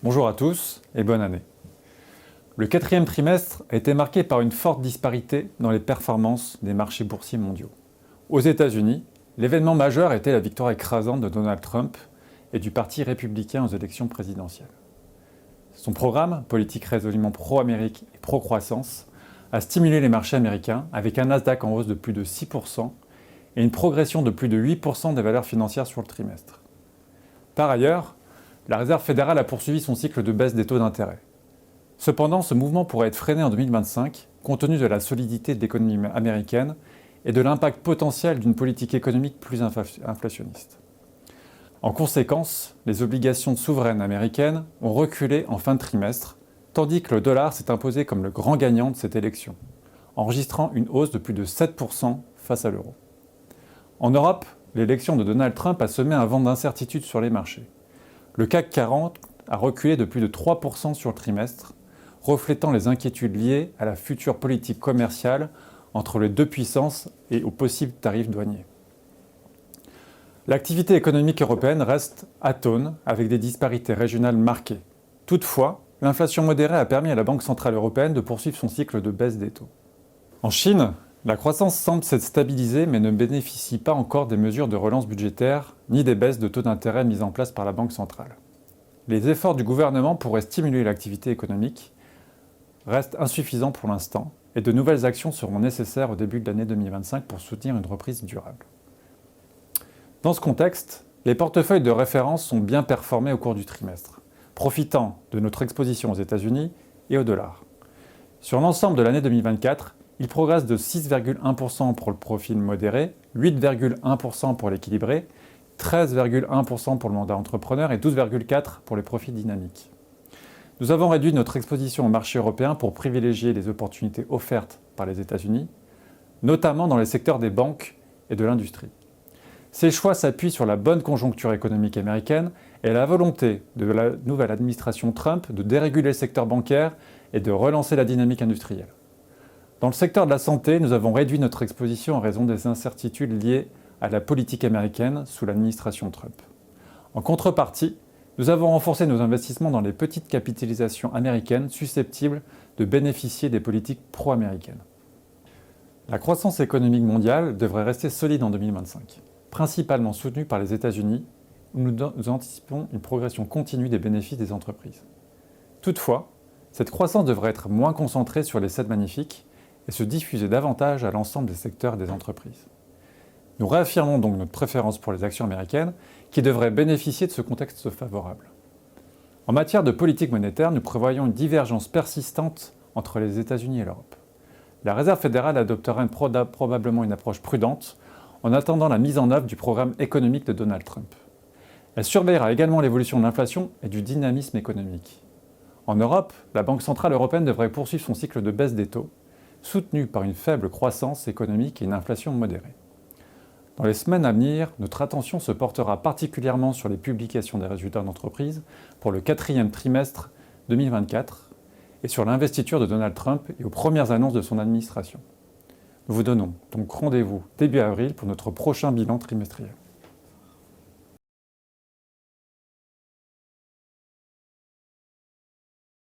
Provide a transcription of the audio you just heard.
Bonjour à tous et bonne année. Le quatrième trimestre a été marqué par une forte disparité dans les performances des marchés boursiers mondiaux. Aux États-Unis, l'événement majeur était la victoire écrasante de Donald Trump et du Parti républicain aux élections présidentielles. Son programme, politique résolument pro-Amérique et pro-croissance, a stimulé les marchés américains avec un Nasdaq en hausse de plus de 6% et une progression de plus de 8% des valeurs financières sur le trimestre. Par ailleurs, la Réserve fédérale a poursuivi son cycle de baisse des taux d'intérêt. Cependant, ce mouvement pourrait être freiné en 2025, compte tenu de la solidité de l'économie américaine et de l'impact potentiel d'une politique économique plus inflationniste. En conséquence, les obligations souveraines américaines ont reculé en fin de trimestre, tandis que le dollar s'est imposé comme le grand gagnant de cette élection, enregistrant une hausse de plus de 7% face à l'euro. En Europe, l'élection de Donald Trump a semé un vent d'incertitude sur les marchés. Le CAC 40 a reculé de plus de 3% sur le trimestre, reflétant les inquiétudes liées à la future politique commerciale entre les deux puissances et aux possibles tarifs douaniers. L'activité économique européenne reste atone avec des disparités régionales marquées. Toutefois, l'inflation modérée a permis à la Banque centrale européenne de poursuivre son cycle de baisse des taux. En Chine, la croissance semble s'être stabilisée mais ne bénéficie pas encore des mesures de relance budgétaire ni des baisses de taux d'intérêt mises en place par la Banque centrale. Les efforts du gouvernement pourraient stimuler l'activité économique restent insuffisants pour l'instant et de nouvelles actions seront nécessaires au début de l'année 2025 pour soutenir une reprise durable. Dans ce contexte, les portefeuilles de référence sont bien performés au cours du trimestre, profitant de notre exposition aux États-Unis et au dollar. Sur l'ensemble de l'année 2024, il progresse de 6,1% pour le profil modéré, 8,1% pour l'équilibré, 13,1% pour le mandat entrepreneur et 12,4% pour les profils dynamiques. Nous avons réduit notre exposition au marché européen pour privilégier les opportunités offertes par les États-Unis, notamment dans les secteurs des banques et de l'industrie. Ces choix s'appuient sur la bonne conjoncture économique américaine et la volonté de la nouvelle administration Trump de déréguler le secteur bancaire et de relancer la dynamique industrielle. Dans le secteur de la santé, nous avons réduit notre exposition en raison des incertitudes liées à la politique américaine sous l'administration Trump. En contrepartie, nous avons renforcé nos investissements dans les petites capitalisations américaines susceptibles de bénéficier des politiques pro-américaines. La croissance économique mondiale devrait rester solide en 2025, principalement soutenue par les États-Unis, où nous anticipons une progression continue des bénéfices des entreprises. Toutefois, cette croissance devrait être moins concentrée sur les 7 magnifiques et se diffuser davantage à l'ensemble des secteurs et des entreprises. Nous réaffirmons donc notre préférence pour les actions américaines qui devraient bénéficier de ce contexte favorable. En matière de politique monétaire, nous prévoyons une divergence persistante entre les États-Unis et l'Europe. La Réserve fédérale adoptera probablement une approche prudente en attendant la mise en œuvre du programme économique de Donald Trump. Elle surveillera également l'évolution de l'inflation et du dynamisme économique. En Europe, la Banque centrale européenne devrait poursuivre son cycle de baisse des taux, soutenu par une faible croissance économique et une inflation modérée. Dans les semaines à venir, notre attention se portera particulièrement sur les publications des résultats d'entreprise pour le quatrième trimestre 2024 et sur l'investiture de Donald Trump et aux premières annonces de son administration. Nous vous donnons donc rendez-vous début avril pour notre prochain bilan trimestriel.